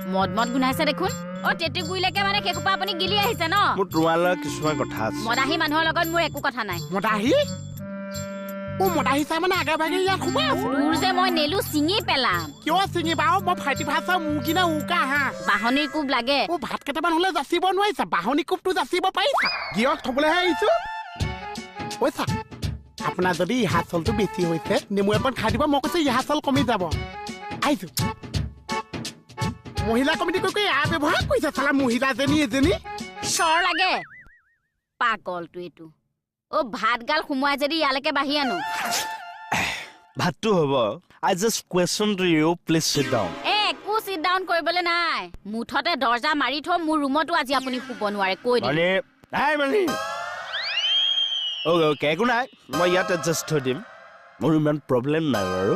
মদ মদ গুনাইছে দেখোন অ তেতে গুইলেকে মানে কেকুপা আপুনি গিলি আহিছে ন মোৰ তোমালৈ কিছুমান কথা আছে মদাহী মানুহৰ লগত মোৰ একো কথা নাই মদাহী ও মদাহী চাই মানে আগে ভাগে ইয়াত সোমাই আছো তোৰ যে মই নেলু চিঙি পেলাম কিয় চিঙি বাও মই ফাইটি ভাষা মুকিনা উকা হা বাহনিৰ কোব লাগে ও ভাত কেইটামান হলে যাচিব নোৱাৰিছা বাহনি কোবটো যাচিব পাৰিছা গিয়ক থবলৈহে আহিছো পইচা আপোনাৰ যদি ইহাচলটো বেছি হৈছে নেমু এখন খাই দিব মই কৈছো ইহাচল কমি যাব আহিছো মহিলা কমিটি কৈ এয়া ব্যৱহাৰ কৰিছে চালা মহিলাজনী এজনী চৰ লাগে পাগলটো এইটো অ ভাত গাল সোমোৱাই যদি ইয়ালৈকে বাঢ়ি আনো ভাতটো হ'ব I just question to you please sit down একো চিট ডাউন কৰিবলৈ নাই মুঠতে দৰ্জা মাৰি থৈ মোৰ ৰুমতো আজি আপুনি শুব নোৱাৰে কৈ দিম মানে নাই মানে অ'কে একো নাই মই ইয়াত এডজাষ্ট হৈ দিম মোৰ ইমান প্ৰব্লেম নাই বাৰু